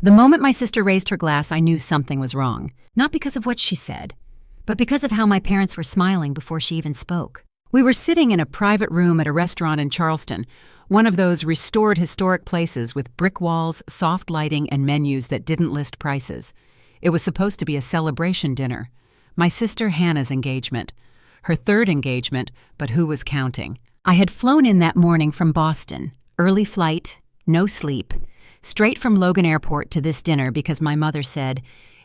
The moment my sister raised her glass, I knew something was wrong. Not because of what she said, but because of how my parents were smiling before she even spoke. We were sitting in a private room at a restaurant in Charleston, one of those restored historic places with brick walls, soft lighting, and menus that didn't list prices. It was supposed to be a celebration dinner. My sister Hannah's engagement. Her third engagement, but who was counting? I had flown in that morning from Boston. Early flight, no sleep. Straight from Logan Airport to this dinner because my mother said,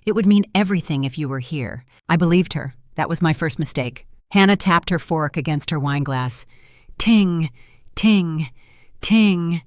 "It would mean everything if you were here." I believed her. That was my first mistake. Hannah tapped her fork against her wineglass. Ting, ting, ting.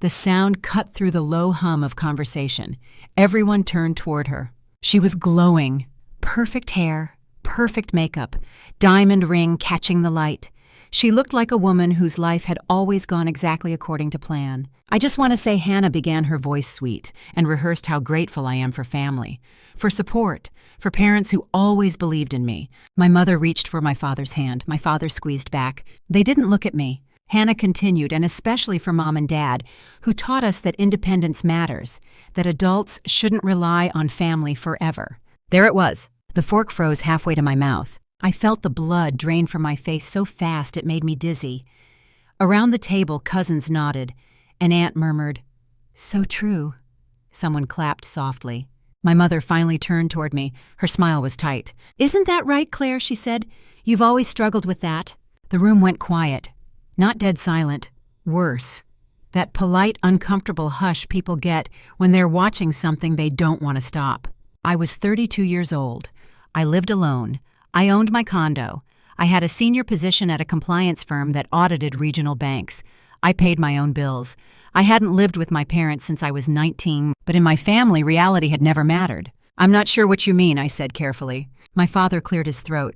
The sound cut through the low hum of conversation. Everyone turned toward her. She was glowing. Perfect hair, perfect makeup, diamond ring catching the light. She looked like a woman whose life had always gone exactly according to plan. I just want to say Hannah began her voice sweet and rehearsed how grateful I am for family, for support, for parents who always believed in me. My mother reached for my father's hand. My father squeezed back. They didn't look at me. Hannah continued, and especially for Mom and Dad, who taught us that independence matters, that adults shouldn't rely on family forever. There it was. The fork froze halfway to my mouth. I felt the blood drain from my face so fast it made me dizzy. Around the table, cousins nodded. An aunt murmured, "So true." Someone clapped softly. My mother finally turned toward me. Her smile was tight. "Isn't that right, Claire?" she said. "You've always struggled with that." The room went quiet. Not dead silent. Worse. That polite, uncomfortable hush people get when they're watching something they don't want to stop. I was 32 years old. I lived alone. I owned my condo. I had a senior position at a compliance firm that audited regional banks. I paid my own bills. I hadn't lived with my parents since I was 19, but in my family, reality had never mattered. "I'm not sure what you mean," I said carefully. My father cleared his throat.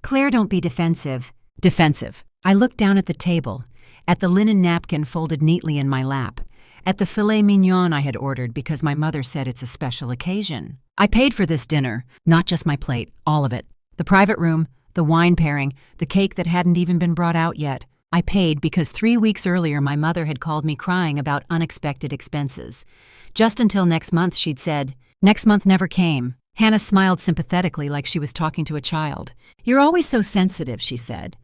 "Claire, don't be defensive." Defensive. I looked down at the table, at the linen napkin folded neatly in my lap, at the filet mignon I had ordered because my mother said it's a special occasion. I paid for this dinner, not just my plate, all of it. The private room, the wine pairing, the cake that hadn't even been brought out yet. I paid because 3 weeks earlier my mother had called me crying about unexpected expenses. Just until next month, she'd said. Next month never came. Hannah smiled sympathetically like she was talking to a child. "You're always so sensitive," she said.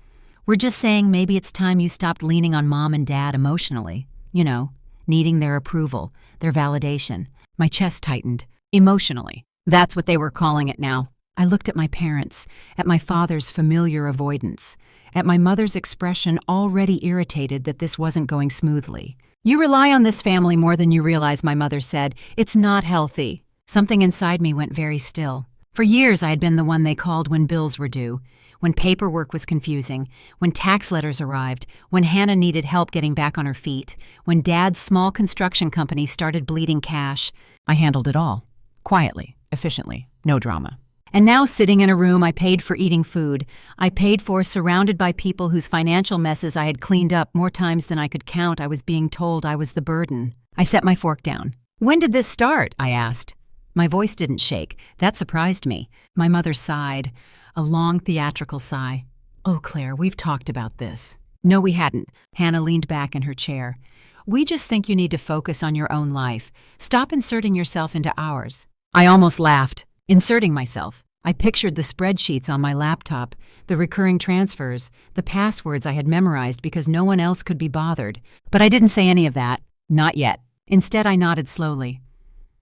"We're just saying maybe it's time you stopped leaning on Mom and Dad emotionally. You know, needing their approval, their validation." My chest tightened. Emotionally. That's what they were calling it now. I looked at my parents, at my father's familiar avoidance, at my mother's expression already irritated that this wasn't going smoothly. "You rely on this family more than you realize," my mother said. "It's not healthy." Something inside me went very still. For years I had been the one they called when bills were due, when paperwork was confusing, when tax letters arrived, when Hannah needed help getting back on her feet, when Dad's small construction company started bleeding cash. I handled it all. Quietly, efficiently, no drama. And now sitting in a room I paid for eating food, I paid for surrounded by people whose financial messes I had cleaned up more times than I could count, I was being told I was the burden. I set my fork down. "When did this start?" I asked. My voice didn't shake. That surprised me. My mother sighed, a long theatrical sigh. "Oh, Claire, we've talked about this." "No, we hadn't." Hannah leaned back in her chair. "We just think you need to focus on your own life. Stop inserting yourself into ours." I almost laughed. Inserting myself. I pictured the spreadsheets on my laptop, the recurring transfers, the passwords I had memorized because no one else could be bothered. But I didn't say any of that. Not yet. Instead, I nodded slowly.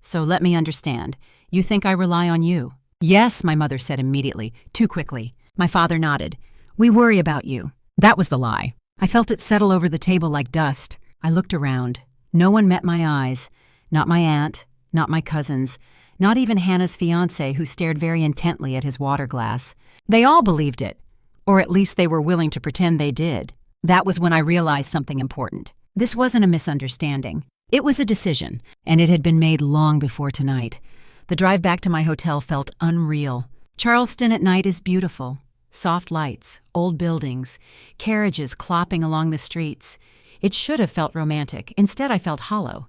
"So let me understand. You think I rely on you?" "Yes," my mother said immediately, too quickly. My father nodded. "We worry about you." That was the lie. I felt it settle over the table like dust. I looked around. No one met my eyes. Not my aunt, not my cousins, not even Hannah's fiancé, who stared very intently at his water glass. They all believed it, or at least they were willing to pretend they did. That was when I realized something important. This wasn't a misunderstanding. It was a decision, and it had been made long before tonight. The drive back to my hotel felt unreal. Charleston at night is beautiful. Soft lights, old buildings, carriages clopping along the streets. It should have felt romantic. Instead, I felt hollow.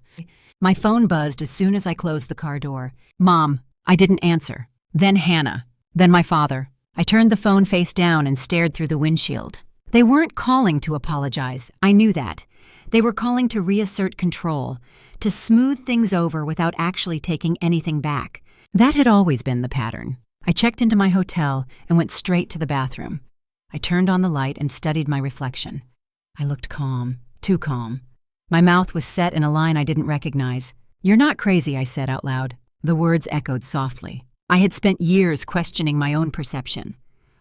My phone buzzed as soon as I closed the car door. "Mom." I didn't answer. Then Hannah. Then my father. I turned the phone face down and stared through the windshield. They weren't calling to apologize. I knew that. They were calling to reassert control, to smooth things over without actually taking anything back. That had always been the pattern. I checked into my hotel and went straight to the bathroom. I turned on the light and studied my reflection. I looked calm, too calm. My mouth was set in a line I didn't recognize. "You're not crazy," I said out loud. The words echoed softly. I had spent years questioning my own perception,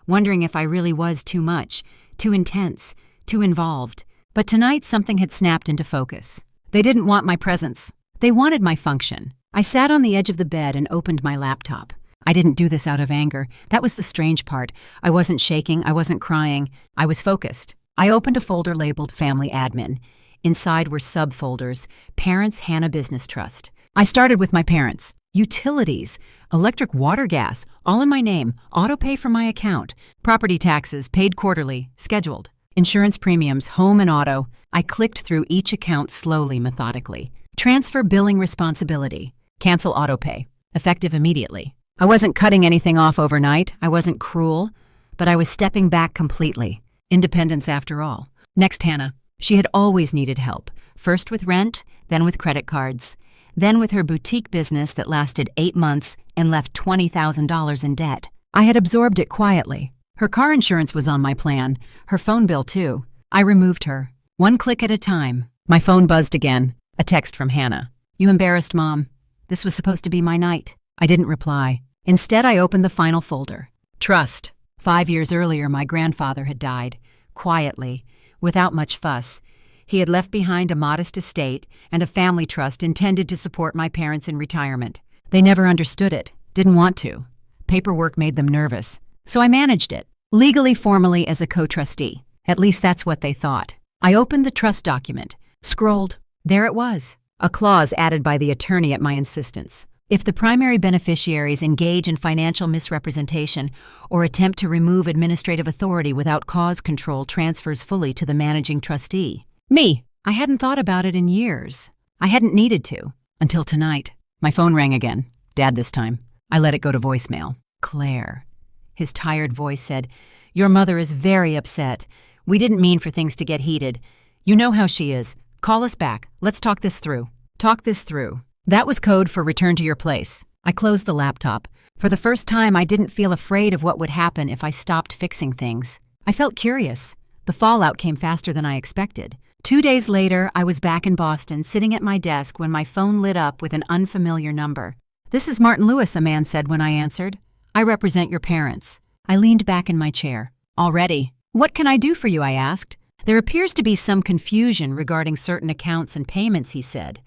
wondering if I really was too much, too intense, too involved. But tonight something had snapped into focus. They didn't want my presence. They wanted my function. I sat on the edge of the bed and opened my laptop. I didn't do this out of anger. That was the strange part. I wasn't shaking. I wasn't crying. I was focused. I opened a folder labeled Family Admin. Inside were subfolders, Parents Hannah Business Trust. I started with my parents. Utilities, electric, water, gas, all in my name, auto pay from my account, property taxes paid quarterly, scheduled, insurance premiums, home and auto. I clicked through each account slowly, methodically. Transfer billing responsibility, cancel auto pay, effective immediately. I wasn't cutting anything off overnight. I wasn't cruel, but I was stepping back completely. Independence after all. Next, Hannah. She had always needed help, first with rent, then with credit cards, then with her boutique business that lasted 8 months and left $20,000 in debt. I had absorbed it quietly. Her car insurance was on my plan, her phone bill too. I removed her, one click at a time. My phone buzzed again, a text from Hannah. "You embarrassed Mom. This was supposed to be my night." I didn't reply. Instead, I opened the final folder. Trust. 5 years earlier, my grandfather had died, quietly, without much fuss. He had left behind a modest estate and a family trust intended to support my parents in retirement. They never understood it, didn't want to. Paperwork made them nervous, so I managed it, legally, formally as a co-trustee. At least that's what they thought. I opened the trust document, scrolled. There it was, a clause added by the attorney at my insistence. If the primary beneficiaries engage in financial misrepresentation or attempt to remove administrative authority without cause, control transfers fully to the managing trustee. Me. I hadn't thought about it in years. I hadn't needed to. Until tonight. My phone rang again. Dad this time. I let it go to voicemail. Claire. His tired voice said, "Your mother is very upset. We didn't mean for things to get heated. You know how she is. Call us back. Let's talk this through." Talk this through. That was code for return to your place. I closed the laptop. For the first time, I didn't feel afraid of what would happen if I stopped fixing things. I felt curious. The fallout came faster than I expected. 2 days later, I was back in Boston, sitting at my desk when my phone lit up with an unfamiliar number. "This is Martin Lewis," a man said when I answered. "I represent your parents." I leaned back in my chair. "Already? What can I do for you?" I asked. "There appears to be some confusion regarding certain accounts and payments," he said.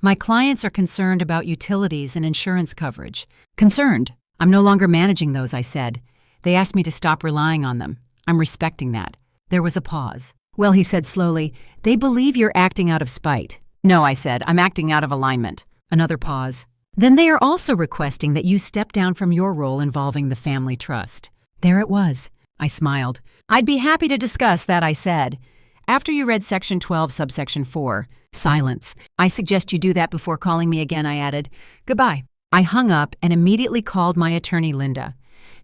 "My clients are concerned about utilities and insurance coverage." "Concerned? I'm no longer managing those," I said. "They asked me to stop relying on them. I'm respecting that." There was a pause. "Well," he said slowly, "they believe you're acting out of spite." "No," I said, "I'm acting out of alignment." Another pause. "Then they are also requesting that you step down from your role involving the family trust." There it was. I smiled. "I'd be happy to discuss that," I said. "After you read Section 12, subsection 4. Silence. "I suggest you do that before calling me again," I added. "Goodbye." I hung up and immediately called my attorney, Linda.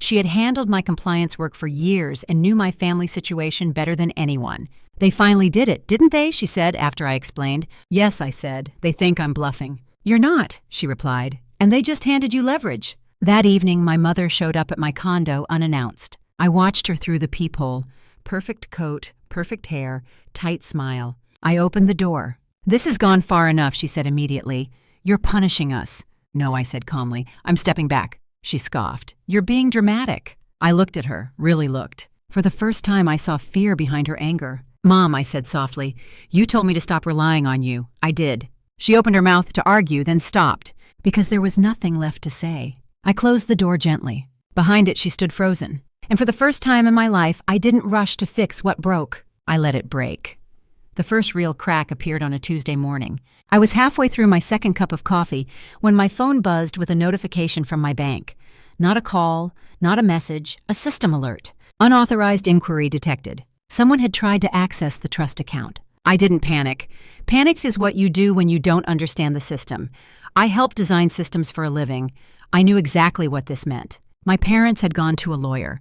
She had handled my compliance work for years and knew my family situation better than anyone. "They finally did it, didn't they?" she said after I explained. "Yes," I said. "They think I'm bluffing." "You're not," she replied. "And they just handed you leverage." That evening, my mother showed up at my condo unannounced. I watched her through the peephole. Perfect coat, perfect hair, tight smile. I opened the door. "This has gone far enough," she said immediately. "You're punishing us." "No," I said calmly. "I'm stepping back." She scoffed. "You're being dramatic." I looked at her, really looked. For the first time, I saw fear behind her anger. "Mom," I said softly, "you told me to stop relying on you. I did." She opened her mouth to argue, then stopped, because there was nothing left to say. I closed the door gently. Behind it, she stood frozen. And for the first time in my life, I didn't rush to fix what broke. I let it break. The first real crack appeared on a Tuesday morning. I was halfway through my second cup of coffee when my phone buzzed with a notification from my bank. Not a call, not a message, a system alert. Unauthorized inquiry detected. Someone had tried to access the trust account. I didn't panic. Panics is what you do when you don't understand the system. I help design systems for a living. I knew exactly what this meant. My parents had gone to a lawyer.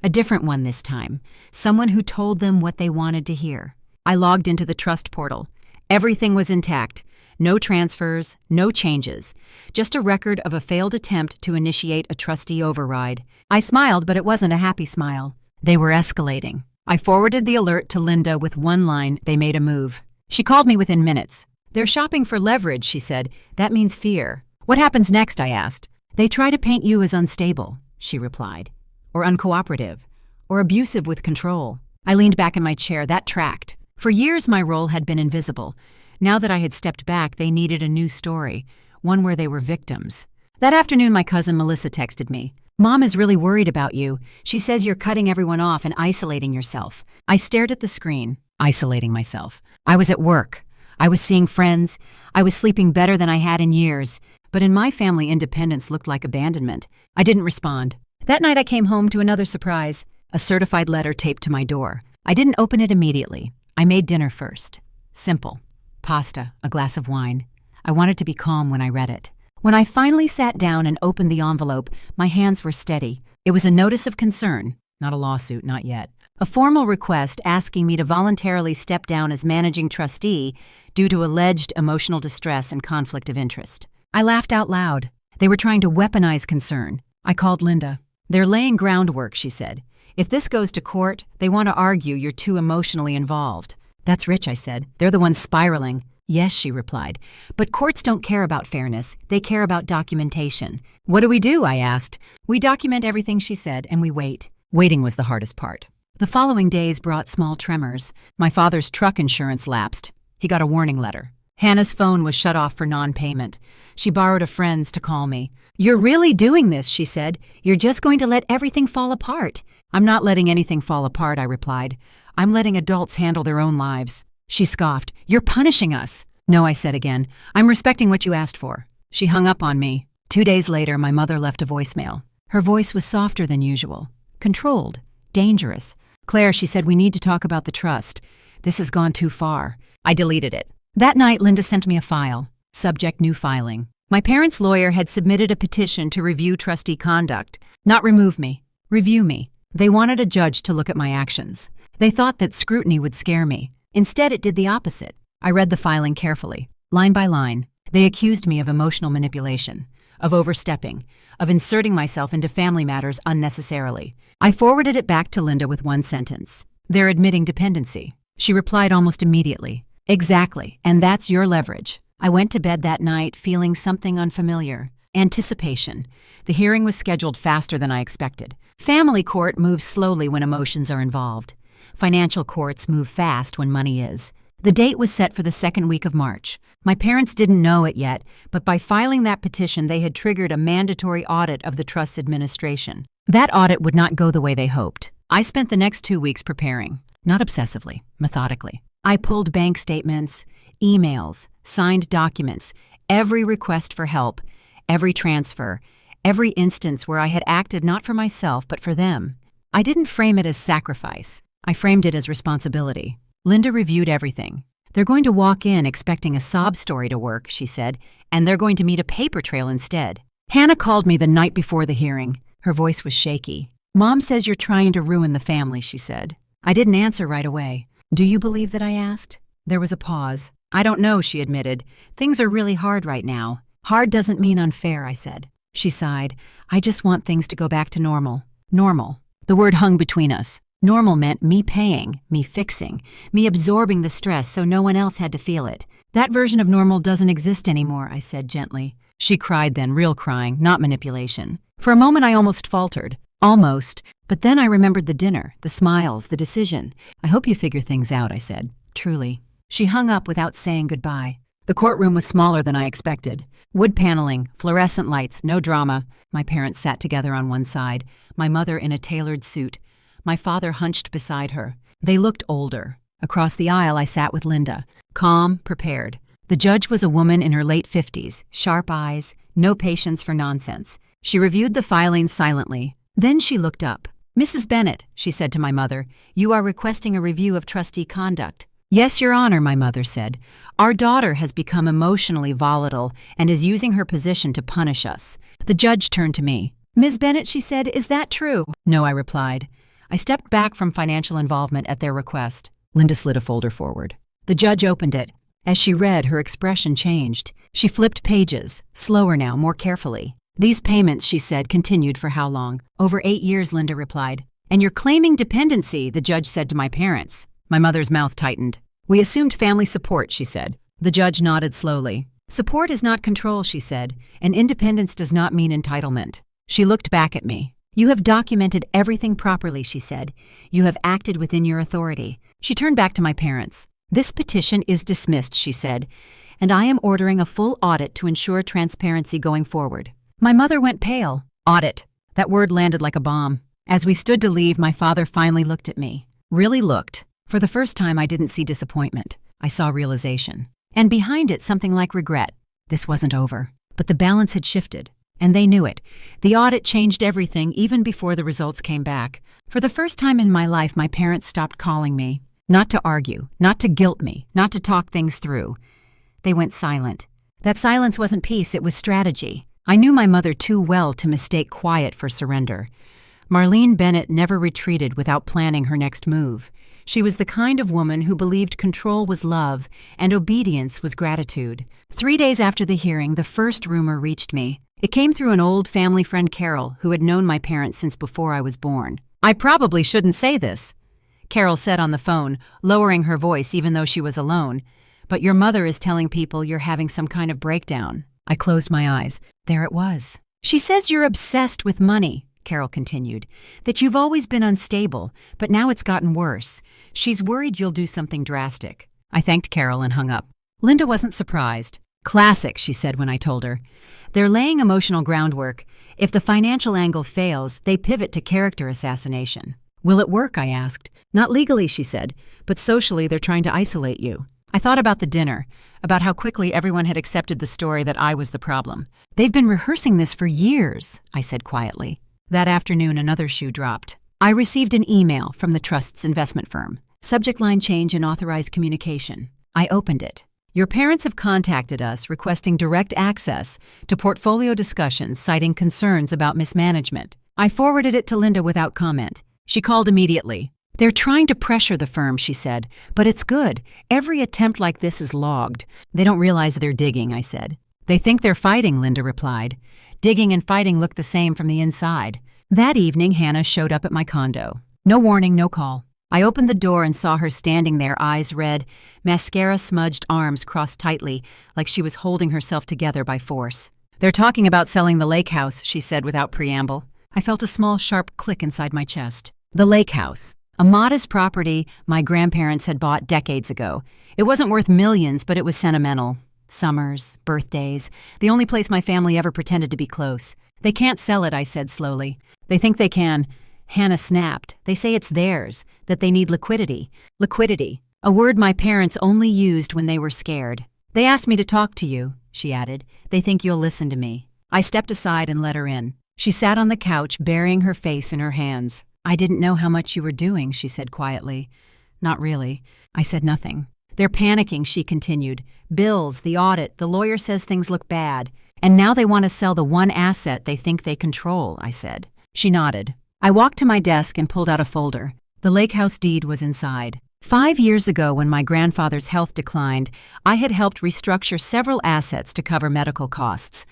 A different one this time. Someone who told them what they wanted to hear. I logged into the trust portal. Everything was intact. No transfers, no changes. Just a record of a failed attempt to initiate a trustee override. I smiled, but it wasn't a happy smile. They were escalating. I forwarded the alert to Linda with one line: they made a move. She called me within minutes. They're shopping for leverage, she said. That means fear. What happens next, I asked. They try to paint you as unstable, she replied. Or uncooperative. Or abusive with control. I leaned back in my chair. That tracked. For years my role had been invisible. Now that I had stepped back, they needed a new story. One where they were victims. That afternoon my cousin Melissa texted me. Mom is really worried about you. She says you're cutting everyone off and isolating yourself. I stared at the screen, isolating myself. I was at work. I was seeing friends. I was sleeping better than I had in years. But in my family, independence looked like abandonment. I didn't respond. That night I came home to another surprise, a certified letter taped to my door. I didn't open it immediately. I made dinner first. Simple. Pasta, a glass of wine. I wanted to be calm when I read it. When I finally sat down and opened the envelope, my hands were steady. It was a notice of concern, not a lawsuit, not yet. A formal request asking me to voluntarily step down as managing trustee due to alleged emotional distress and conflict of interest. I laughed out loud. They were trying to weaponize concern. I called Linda. They're laying groundwork, she said. If this goes to court, they want to argue you're too emotionally involved. That's rich, I said. They're the ones spiraling. Yes, she replied. But courts don't care about fairness. They care about documentation. What do we do? I asked. We document everything, she said, and we wait. Waiting was the hardest part. The following days brought small tremors. My father's truck insurance lapsed. He got a warning letter. Hannah's phone was shut off for non-payment. She borrowed a friend's to call me. You're really doing this, she said. You're just going to let everything fall apart. I'm not letting anything fall apart, I replied. I'm letting adults handle their own lives. She scoffed. You're punishing us. No, I said again. I'm respecting what you asked for. She hung up on me. 2 days later, my mother left a voicemail. Her voice was softer than usual. Controlled. Dangerous. Claire, she said, we need to talk about the trust. This has gone too far. I deleted it. That night, Linda sent me a file. Subject: new filing. My parents' lawyer had submitted a petition to review trustee conduct. Not remove me. Review me. They wanted a judge to look at my actions. They thought that scrutiny would scare me. Instead, it did the opposite. I read the filing carefully, line by line. They accused me of emotional manipulation, of overstepping, of inserting myself into family matters unnecessarily. I forwarded it back to Linda with one sentence. They're admitting dependency. She replied almost immediately. Exactly, and that's your leverage. I went to bed that night feeling something unfamiliar. Anticipation. The hearing was scheduled faster than I expected. Family court moves slowly when emotions are involved. Financial courts move fast when money is. The date was set for the second week of March. My parents didn't know it yet, but by filing that petition, they had triggered a mandatory audit of the trust's administration. That audit would not go the way they hoped. I spent the next 2 weeks preparing, not obsessively, methodically. I pulled bank statements, emails, signed documents, every request for help, every transfer, every instance where I had acted not for myself but for them. I didn't frame it as sacrifice. I framed it as responsibility. Linda reviewed everything. They're going to walk in expecting a sob story to work, she said, and they're going to meet a paper trail instead. Hannah called me the night before the hearing. Her voice was shaky. Mom says you're trying to ruin the family, she said. I didn't answer right away. Do you believe that? I asked. There was a pause. I don't know, she admitted. Things are really hard right now. Hard doesn't mean unfair, I said. She sighed. I just want things to go back to normal. Normal. The word hung between us. Normal meant me paying, me fixing, me absorbing the stress so no one else had to feel it. That version of normal doesn't exist anymore, I said gently. She cried then, real crying, not manipulation. For a moment I almost faltered. Almost. But then I remembered the dinner, the smiles, the decision. I hope you figure things out, I said. Truly. She hung up without saying goodbye. The courtroom was smaller than I expected. Wood paneling, fluorescent lights, no drama. My parents sat together on one side, my mother in a tailored suit. My father hunched beside her. They looked older. Across the aisle I sat with Linda, calm, prepared. The judge was a woman in her late 50s, sharp eyes, no patience for nonsense. She reviewed the filings silently. Then she looked up. Mrs. Bennett, she said to my mother, you are requesting a review of trustee conduct. Yes, Your Honor, my mother said. Our daughter has become emotionally volatile and is using her position to punish us. The judge turned to me. Ms. Bennett, she said, is that true? No, I replied. I stepped back from financial involvement at their request. Linda slid a folder forward. The judge opened it. As she read, her expression changed. She flipped pages, slower now, more carefully. These payments, she said, continued for how long? Over 8 years, Linda replied. And you're claiming dependency, the judge said to my parents. My mother's mouth tightened. We assumed family support, she said. The judge nodded slowly. Support is not control, she said, and independence does not mean entitlement. She looked back at me. You have documented everything properly, she said. You have acted within your authority. She turned back to my parents. This petition is dismissed, she said, and I am ordering a full audit to ensure transparency going forward. My mother went pale. Audit. That word landed like a bomb. As we stood to leave, my father finally looked at me. Really looked. For the first time, I didn't see disappointment. I saw realization. And behind it, something like regret. This wasn't over. But the balance had shifted. And they knew it. The audit changed everything even before the results came back. For the first time in my life, my parents stopped calling me. Not to argue, not to guilt me, not to talk things through. They went silent. That silence wasn't peace, it was strategy. I knew my mother too well to mistake quiet for surrender. Marlene Bennett never retreated without planning her next move. She was the kind of woman who believed control was love and obedience was gratitude. 3 days after the hearing, the first rumor reached me. It came through an old family friend, Carol, who had known my parents since before I was born. I probably shouldn't say this, Carol said on the phone, lowering her voice even though she was alone. But your mother is telling people you're having some kind of breakdown. I closed my eyes. There it was. She says you're obsessed with money, Carol continued, that you've always been unstable, but now it's gotten worse. She's worried you'll do something drastic. I thanked Carol and hung up. Linda wasn't surprised. Classic, she said when I told her. They're laying emotional groundwork. If the financial angle fails, they pivot to character assassination. Will it work? I asked. Not legally, she said, but socially they're trying to isolate you. I thought about the dinner, about how quickly everyone had accepted the story that I was the problem. They've been rehearsing this for years, I said quietly. That afternoon, another shoe dropped. I received an email from the trust's investment firm. Subject line change in authorized communication. I opened it. Your parents have contacted us requesting direct access to portfolio discussions citing concerns about mismanagement. I forwarded it to Linda without comment. She called immediately. They're trying to pressure the firm, she said, but it's good. Every attempt like this is logged. They don't realize they're digging, I said. They think they're fighting, Linda replied. Digging and fighting look the same from the inside. That evening, Hannah showed up at my condo. No warning, no call. I opened the door and saw her standing there, eyes red, mascara-smudged arms crossed tightly, like she was holding herself together by force. They're talking about selling the lake house, she said without preamble. I felt a small, sharp click inside my chest. The lake house. A modest property my grandparents had bought decades ago. It wasn't worth millions, but it was sentimental. Summers, birthdays, the only place my family ever pretended to be close. They can't sell it, I said slowly. They think they can. Hannah snapped. They say it's theirs, that they need liquidity. Liquidity, a word my parents only used when they were scared. They asked me to talk to you, she added. They think you'll listen to me. I stepped aside and let her in. She sat on the couch, burying her face in her hands. I didn't know how much you were doing, she said quietly. Not really. I said nothing. They're panicking, she continued. Bills, the audit, the lawyer says things look bad. And now they want to sell the one asset they think they control, I said. She nodded. I walked to my desk and pulled out a folder. The lake house deed was inside. 5 years ago, when my grandfather's health declined, I had helped restructure several assets to cover medical costs.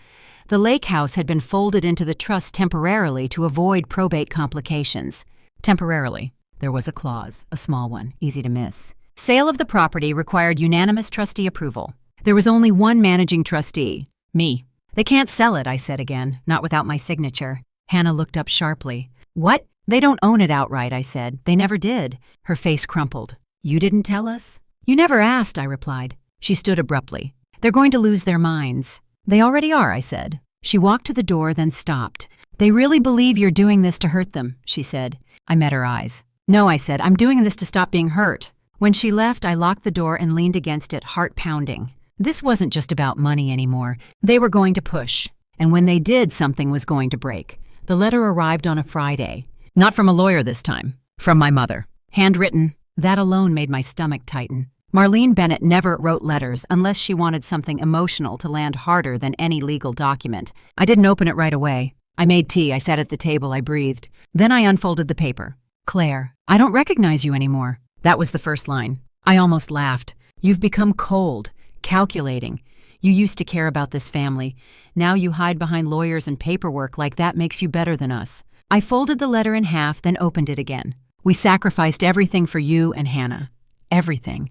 The lake house had been folded into the trust temporarily to avoid probate complications. Temporarily. There was a clause, a small one, easy to miss. Sale of the property required unanimous trustee approval. There was only one managing trustee, me. They can't sell it, I said again, not without my signature. Hannah looked up sharply. What? They don't own it outright, I said. They never did. Her face crumpled. You didn't tell us? You never asked, I replied. She stood abruptly. They're going to lose their minds. They already are, I said. She walked to the door, then stopped. They really believe you're doing this to hurt them, she said. I met her eyes. No, I said, I'm doing this to stop being hurt. When she left, I locked the door and leaned against it, heart pounding. This wasn't just about money anymore. They were going to push. And when they did, something was going to break. The letter arrived on a Friday. Not from a lawyer this time. From my mother. Handwritten. That alone made my stomach tighten. Marlene Bennett never wrote letters unless she wanted something emotional to land harder than any legal document. I didn't open it right away. I made tea, I sat at the table, I breathed. Then I unfolded the paper. Claire, I don't recognize you anymore. That was the first line. I almost laughed. You've become cold. Calculating. You used to care about this family. Now you hide behind lawyers and paperwork like that makes you better than us. I folded the letter in half, then opened it again. We sacrificed everything for you and Hannah. Everything.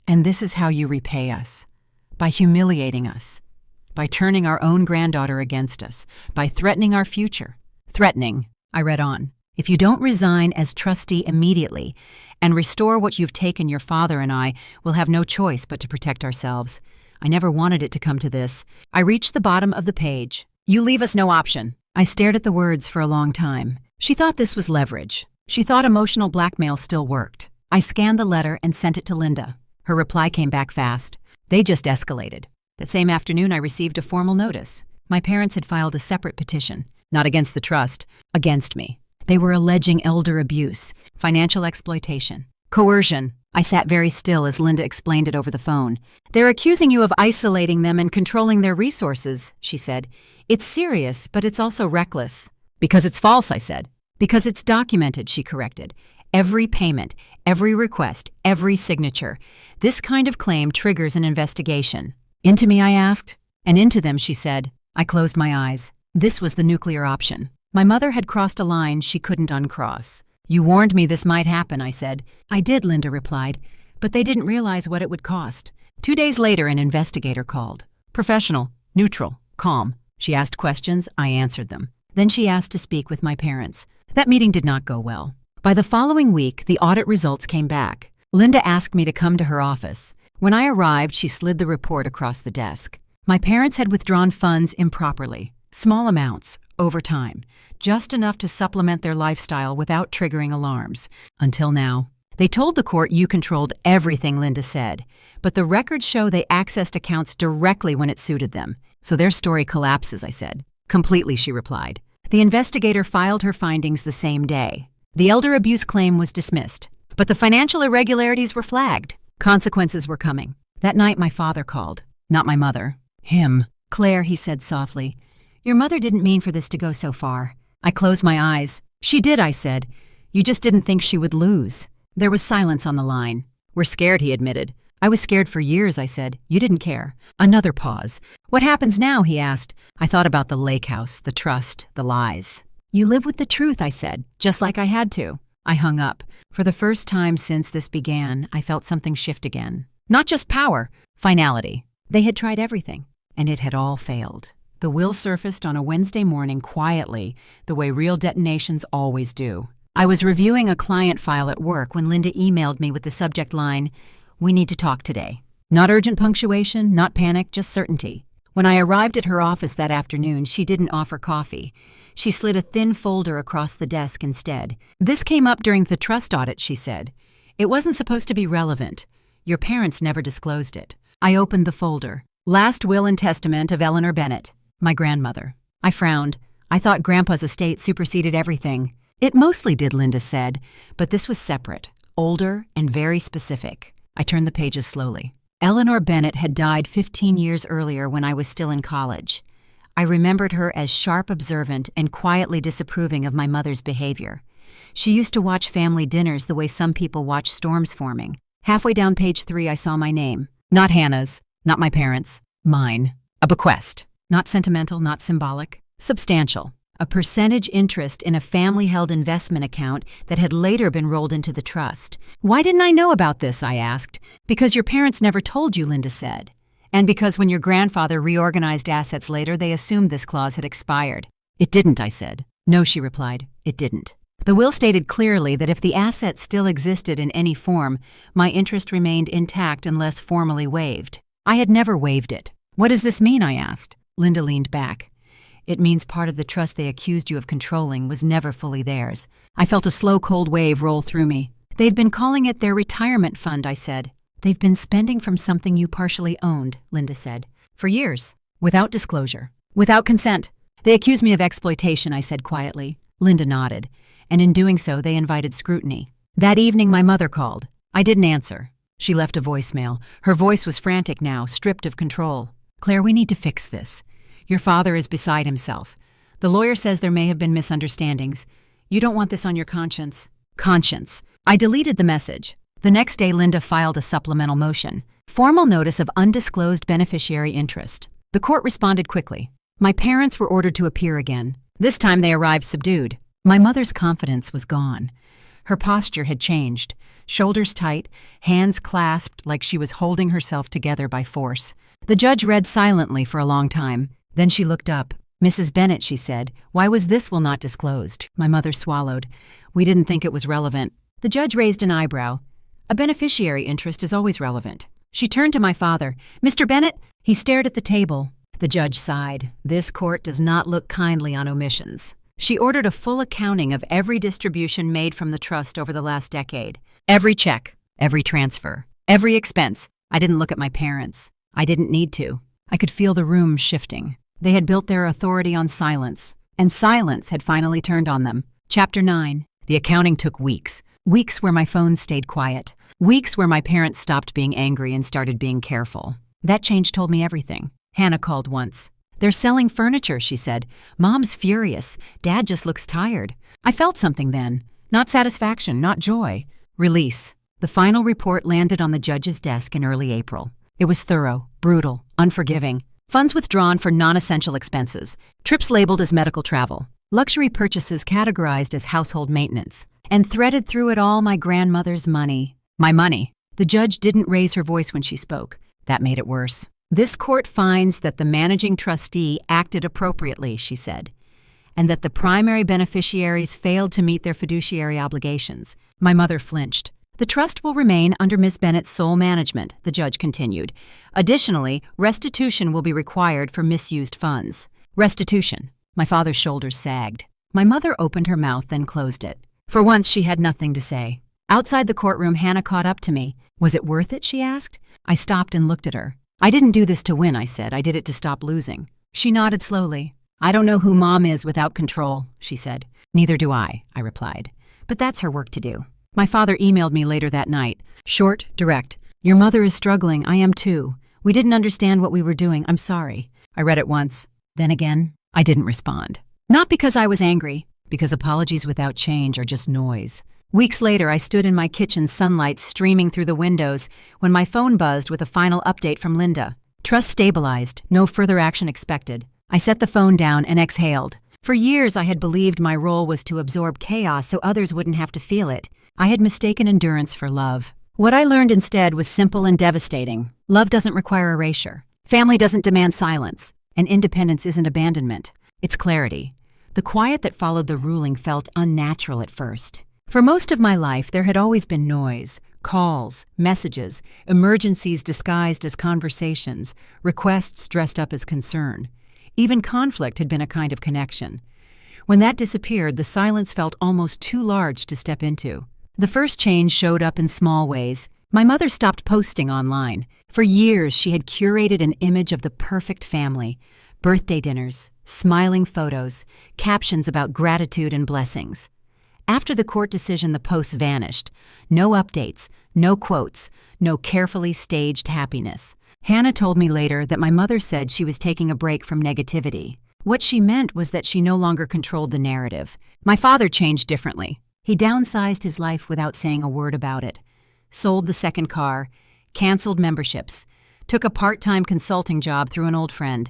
And this is how you repay us. By humiliating us. By turning our own granddaughter against us. By threatening our future. Threatening. I read on. If you don't resign as trustee immediately and restore what you've taken, your father and I will have no choice but to protect ourselves. I never wanted it to come to this. I reached the bottom of the page. You leave us no option. I stared at the words for a long time. She thought this was leverage. She thought emotional blackmail still worked. I scanned the letter and sent it to Linda. Her reply came back fast. They just escalated. That same afternoon, I received a formal notice. My parents had filed a separate petition, not against the trust, against me. They were alleging elder abuse, financial exploitation, coercion. I sat very still as Linda explained it over the phone. They're accusing you of isolating them and controlling their resources, she said. It's serious, but it's also reckless. Because it's false, I said. Because it's documented, she corrected. Every payment, every request, every signature. This kind of claim triggers an investigation. Into me, I asked. And into them, she said. I closed my eyes. This was the nuclear option. My mother had crossed a line she couldn't uncross. You warned me this might happen, I said. I did, Linda replied, but they didn't realize what it would cost. 2 days later, an investigator called. Professional, neutral, calm. She asked questions, I answered them. Then she asked to speak with my parents. That meeting did not go well. By the following week, the audit results came back. Linda asked me to come to her office. When I arrived, she slid the report across the desk. My parents had withdrawn funds improperly, small amounts, over time, just enough to supplement their lifestyle without triggering alarms. Until now. They told the court you controlled everything, Linda said, but the records show they accessed accounts directly when it suited them. So their story collapses, I said. Completely, she replied. The investigator filed her findings the same day. The elder abuse claim was dismissed, but the financial irregularities were flagged. Consequences were coming. That night, my father called. Not my mother. Him. Claire, he said softly. Your mother didn't mean for this to go so far. I closed my eyes. She did, I said. You just didn't think she would lose. There was silence on the line. We're scared, he admitted. I was scared for years, I said. You didn't care. Another pause. What happens now, he asked. I thought about the lake house, the trust, the lies. You live with the truth, I said, just like I had to. I hung up. For the first time since this began, I felt something shift again. Not just power, finality. They had tried everything, and it had all failed. The will surfaced on a Wednesday morning quietly, the way real detonations always do. I was reviewing a client file at work when Linda emailed me with the subject line, "We need to talk today." Not urgent punctuation, not panic, just certainty. When I arrived at her office that afternoon, she didn't offer coffee. She slid a thin folder across the desk instead. This came up during the trust audit, she said. It wasn't supposed to be relevant. Your parents never disclosed it. I opened the folder. Last will and testament of Eleanor Bennett, my grandmother. I frowned. I thought Grandpa's estate superseded everything. It mostly did, Linda said, but this was separate, older, and very specific. I turned the pages slowly. Eleanor Bennett had died 15 years earlier when I was still in college. I remembered her as sharp, observant, and quietly disapproving of my mother's behavior. She used to watch family dinners the way some people watch storms forming. Halfway down page 3, I saw my name. Not Hannah's, not my parents', mine. A bequest. Not sentimental, not symbolic. Substantial. A percentage interest in a family-held investment account that had later been rolled into the trust. Why didn't I know about this, I asked. Because your parents never told you, Linda said. And because when your grandfather reorganized assets later, they assumed this clause had expired. It didn't, I said. No, she replied. It didn't. The will stated clearly that if the asset still existed in any form, my interest remained intact unless formally waived. I had never waived it. What does this mean, I asked. Linda leaned back. It means part of the trust they accused you of controlling was never fully theirs. I felt a slow, cold wave roll through me. They've been calling it their retirement fund, I said. They've been spending from something you partially owned, Linda said. For years. Without disclosure. Without consent. They accuse me of exploitation, I said quietly. Linda nodded. And in doing so, they invited scrutiny. That evening, my mother called. I didn't answer. She left a voicemail. Her voice was frantic now, stripped of control. Claire, we need to fix this. Your father is beside himself. The lawyer says there may have been misunderstandings. You don't want this on your conscience. Conscience. I deleted the message. The next day, Linda filed a supplemental motion. Formal notice of undisclosed beneficiary interest. The court responded quickly. My parents were ordered to appear again. This time they arrived subdued. My mother's confidence was gone. Her posture had changed. Shoulders tight, hands clasped like she was holding herself together by force. The judge read silently for a long time. Then she looked up. Mrs. Bennett, she said, why was this will not disclosed? My mother swallowed. We didn't think it was relevant. The judge raised an eyebrow. A beneficiary interest is always relevant. She turned to my father. Mr. Bennett? He stared at the table. The judge sighed. This court does not look kindly on omissions. She ordered a full accounting of every distribution made from the trust over the last decade. Every check, every transfer, every expense. I didn't look at my parents. I didn't need to. I could feel the room shifting. They had built their authority on silence, and silence had finally turned on them. Chapter 9. The accounting took weeks. Weeks where my phone stayed quiet. Weeks where my parents stopped being angry and started being careful. That change told me everything. Hannah called once. They're selling furniture, she said. Mom's furious. Dad just looks tired. I felt something then. Not satisfaction, not joy. Release. The final report landed on the judge's desk in early April. It was thorough, brutal, unforgiving. Funds withdrawn for non-essential expenses. Trips labeled as medical travel. Luxury purchases categorized as household maintenance. And threaded through it all my grandmother's money. My money. The judge didn't raise her voice when she spoke. That made it worse. This court finds that the managing trustee acted appropriately, she said, and that the primary beneficiaries failed to meet their fiduciary obligations. My mother flinched. The trust will remain under Miss Bennett's sole management, the judge continued. Additionally, restitution will be required for misused funds. Restitution. My father's shoulders sagged. My mother opened her mouth, then closed it. For once, she had nothing to say. Outside the courtroom, Hannah caught up to me. Was it worth it, she asked. I stopped and looked at her. I didn't do this to win, I said. I did it to stop losing. She nodded slowly. I don't know who Mom is without control, she said. Neither do I replied. But that's her work to do. My father emailed me later that night. Short, direct. Your mother is struggling. I am too. We didn't understand what we were doing. I'm sorry. I read it once. Then again, I didn't respond. Not because I was angry, because apologies without change are just noise. Weeks later, I stood in my kitchen, sunlight streaming through the windows, when my phone buzzed with a final update from Linda. Trust stabilized, no further action expected. I set the phone down and exhaled. For years, I had believed my role was to absorb chaos so others wouldn't have to feel it. I had mistaken endurance for love. What I learned instead was simple and devastating. Love doesn't require erasure. Family doesn't demand silence. And independence isn't abandonment. It's clarity. The quiet that followed the ruling felt unnatural at first. For most of my life, there had always been noise, calls, messages, emergencies disguised as conversations, requests dressed up as concern. Even conflict had been a kind of connection. When that disappeared, the silence felt almost too large to step into. The first change showed up in small ways. My mother stopped posting online. For years, she had curated an image of the perfect family. Birthday dinners, smiling photos, captions about gratitude and blessings. After the court decision, the posts vanished. No updates, no quotes, no carefully staged happiness. Hannah told me later that my mother said she was taking a break from negativity. What she meant was that she no longer controlled the narrative. My father changed differently. He downsized his life without saying a word about it. Sold the second car, canceled memberships, took a part-time consulting job through an old friend.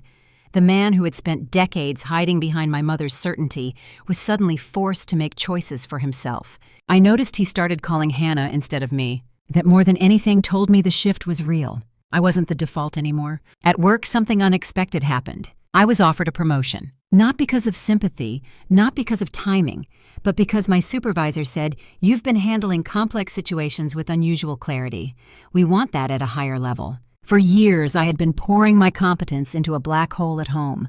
The man who had spent decades hiding behind my mother's certainty was suddenly forced to make choices for himself. I noticed he started calling Hannah instead of me. That more than anything told me the shift was real. I wasn't the default anymore. At work, something unexpected happened. I was offered a promotion. Not because of sympathy, not because of timing, but because my supervisor said, "You've been handling complex situations with unusual clarity. We want that at a higher level." For years, I had been pouring my competence into a black hole at home.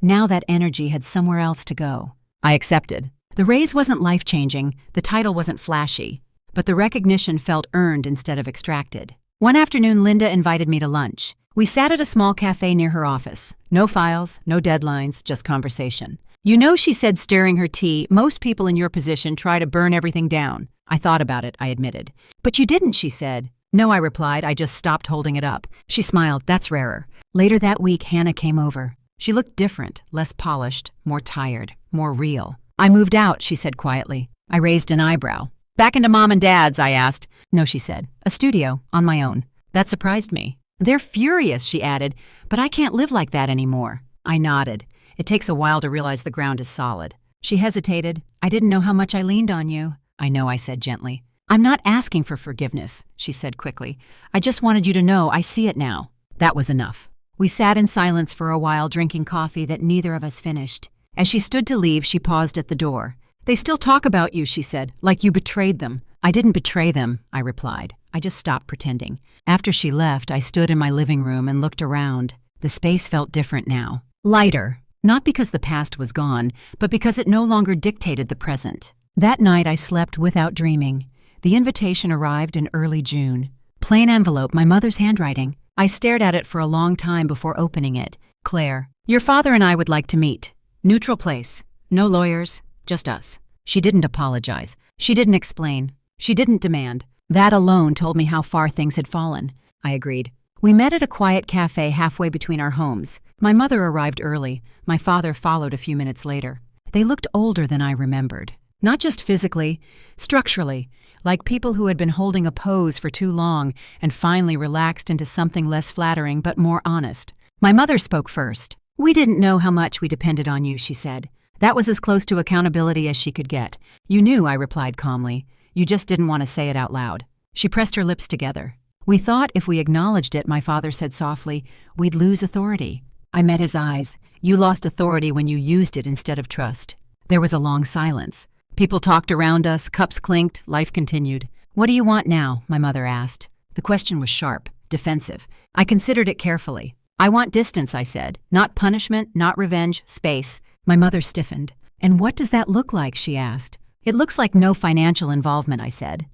Now that energy had somewhere else to go. I accepted. The raise wasn't life-changing, the title wasn't flashy, but the recognition felt earned instead of extracted. One afternoon, Linda invited me to lunch. We sat at a small cafe near her office. No files, no deadlines, just conversation. "You know," she said, stirring her tea, "most people in your position try to burn everything down." I thought about it, I admitted. "But you didn't," she said. "No," I replied, "I just stopped holding it up." She smiled. "That's rarer." Later that week, Hannah came over. She looked different, less polished, more tired, more real. "I moved out," she said quietly. I raised an eyebrow. "Back into Mom and Dad's?" I asked. "No," she said. "A studio, on my own." That surprised me. They're furious, she added, but I can't live like that anymore. I nodded. It takes a while to realize the ground is solid. She hesitated. I didn't know how much I leaned on you. I know, I said gently. I'm not asking for forgiveness, she said quickly. I just wanted you to know I see it now. That was enough. We sat in silence for a while, drinking coffee that neither of us finished. As she stood to leave, she paused at the door. They still talk about you, she said, like you betrayed them. I didn't betray them, I replied. I just stopped pretending. After she left, I stood in my living room and looked around. The space felt different now. Lighter. Not because the past was gone, but because it no longer dictated the present. That night I slept without dreaming. The invitation arrived in early June. Plain envelope, my mother's handwriting. I stared at it for a long time before opening it. Claire, your father and I would like to meet. Neutral place. No lawyers, just us. She didn't apologize. She didn't explain. She didn't demand. That alone told me how far things had fallen. I agreed. We met at a quiet cafe halfway between our homes. My mother arrived early. My father followed a few minutes later. They looked older than I remembered. Not just physically, structurally, like people who had been holding a pose for too long and finally relaxed into something less flattering but more honest. My mother spoke first. We didn't know how much we depended on you, she said. That was as close to accountability as she could get. You knew, I replied calmly. You just didn't want to say it out loud. She pressed her lips together. We thought if we acknowledged it, my father said softly, we'd lose authority. I met his eyes. You lost authority when you used it instead of trust. There was a long silence. People talked around us, cups clinked, life continued. What do you want now? My mother asked. The question was sharp, defensive. I considered it carefully. I want distance, I said. Not punishment, not revenge, space. My mother stiffened. And what does that look like? She asked. It looks like no financial involvement, I said.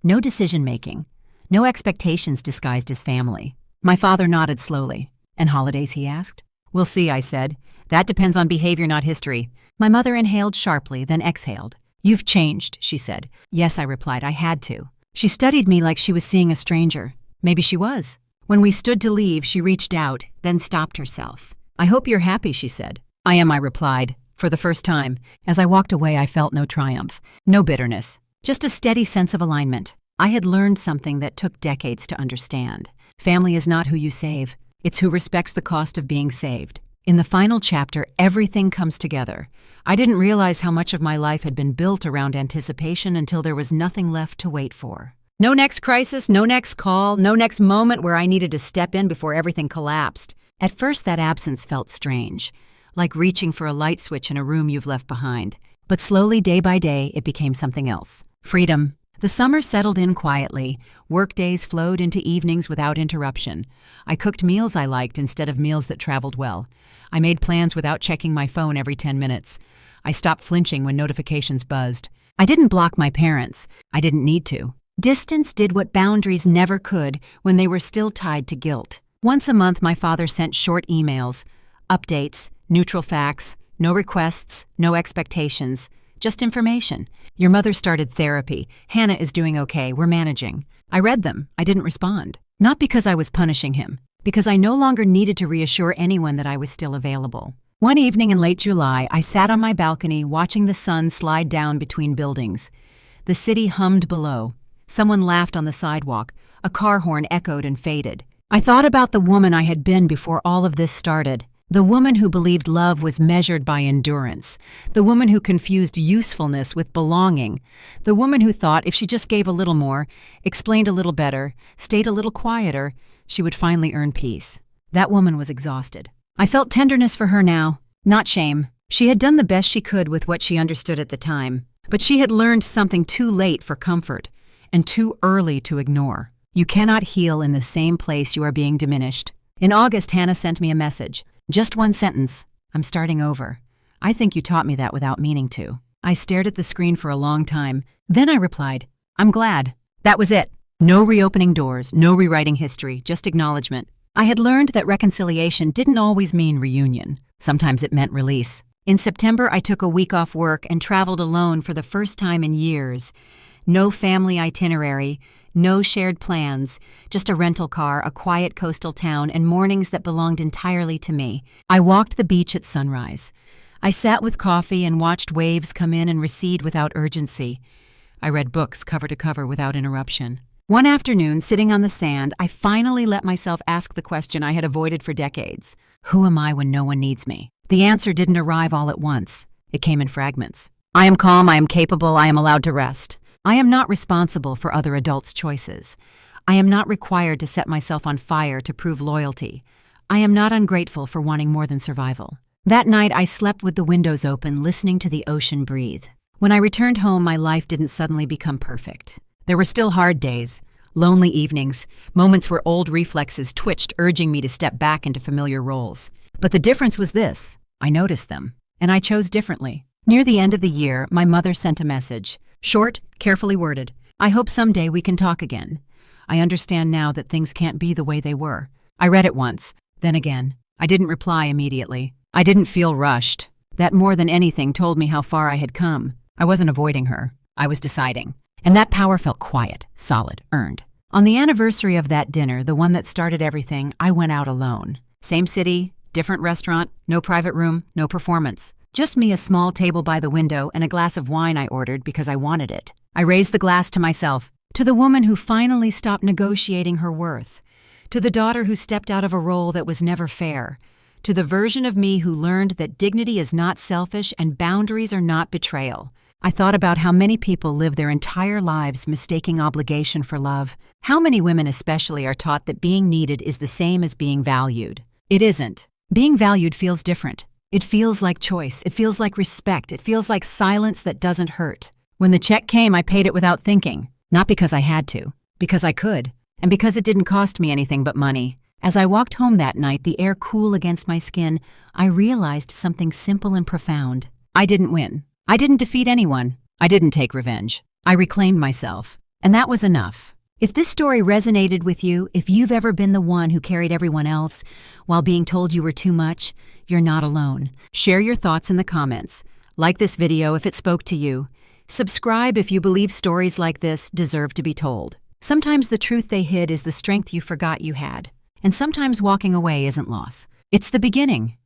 No decision-making. No expectations disguised as family. My father nodded slowly. And holidays, he asked. We'll see, I said. That depends on behavior, not history. My mother inhaled sharply, then exhaled. You've changed, she said. Yes, I replied, I had to. She studied me like she was seeing a stranger. Maybe she was. When we stood to leave, she reached out, then stopped herself. I hope you're happy, she said. I am, I replied. For the first time. As I walked away, I felt no triumph, no bitterness, just a steady sense of alignment. I had learned something that took decades to understand. Family is not who you save. It's who respects the cost of being saved. In the final chapter, everything comes together. I didn't realize how much of my life had been built around anticipation until there was nothing left to wait for. No next crisis, no next call, no next moment where I needed to step in before everything collapsed. At first, that absence felt strange, like reaching for a light switch in a room you've left behind. But slowly, day by day, it became something else. Freedom. The summer settled in quietly. Workdays flowed into evenings without interruption. I cooked meals I liked instead of meals that traveled well. I made plans without checking my phone every 10 minutes. I stopped flinching when notifications buzzed. I didn't block my parents. I didn't need to. Distance did what boundaries never could when they were still tied to guilt. Once a month, my father sent short emails, updates, neutral facts, no requests, no expectations, just information. Your mother started therapy. Hannah is doing okay. We're managing. I read them. I didn't respond. Not because I was punishing him, because I no longer needed to reassure anyone that I was still available. One evening in late July, I sat on my balcony watching the sun slide down between buildings. The city hummed below. Someone laughed on the sidewalk. A car horn echoed and faded. I thought about the woman I had been before all of this started. The woman who believed love was measured by endurance. The woman who confused usefulness with belonging. The woman who thought if she just gave a little more, explained a little better, stayed a little quieter, she would finally earn peace. That woman was exhausted. I felt tenderness for her now, not shame. She had done the best she could with what she understood at the time. But she had learned something too late for comfort, and too early to ignore. You cannot heal in the same place you are being diminished. In August, Hannah sent me a message. Just one sentence. I'm starting over. I think you taught me that without meaning to. I stared at the screen for a long time. Then I replied, I'm glad. That was it. No reopening doors, no rewriting history, just acknowledgement. I had learned that reconciliation didn't always mean reunion. Sometimes it meant release. In September, I took a week off work and traveled alone for the first time in years. No family itinerary, no shared plans, just a rental car, a quiet coastal town, and mornings that belonged entirely to me. I walked the beach at sunrise. I sat with coffee and watched waves come in and recede without urgency. I read books cover to cover without interruption. One afternoon, sitting on the sand, I finally let myself ask the question I had avoided for decades. Who am I when no one needs me? The answer didn't arrive all at once. It came in fragments. I am calm, I am capable, I am allowed to rest. I am not responsible for other adults' choices. I am not required to set myself on fire to prove loyalty. I am not ungrateful for wanting more than survival. That night, I slept with the windows open, listening to the ocean breathe. When I returned home, my life didn't suddenly become perfect. There were still hard days, lonely evenings, moments where old reflexes twitched, urging me to step back into familiar roles. But the difference was this: I noticed them, and I chose differently. Near the end of the year, my mother sent a message. Short, carefully worded. I hope someday we can talk again. I understand now that things can't be the way they were. I read it once, then again. I didn't reply immediately. I didn't feel rushed. That more than anything told me how far I had come. I wasn't avoiding her. I was deciding. And that power felt quiet, solid, earned. On the anniversary of that dinner, the one that started everything, I went out alone. Same city, different restaurant, no private room, no performance. Just me, a small table by the window, and a glass of wine I ordered because I wanted it. I raised the glass to myself, to the woman who finally stopped negotiating her worth, to the daughter who stepped out of a role that was never fair, to the version of me who learned that dignity is not selfish and boundaries are not betrayal. I thought about how many people live their entire lives mistaking obligation for love. How many women especially are taught that being needed is the same as being valued. It isn't. Being valued feels different. It feels like choice. It feels like respect. It feels like silence that doesn't hurt. When the check came, I paid it without thinking. Not because I had to, because I could, and because it didn't cost me anything but money. As I walked home that night, the air cool against my skin, I realized something simple and profound. I didn't win. I didn't defeat anyone. I didn't take revenge. I reclaimed myself. And that was enough. If this story resonated with you, if you've ever been the one who carried everyone else while being told you were too much, you're not alone. Share your thoughts in the comments. Like this video if it spoke to you. Subscribe if you believe stories like this deserve to be told. Sometimes the truth they hid is the strength you forgot you had. And sometimes walking away isn't loss. It's the beginning.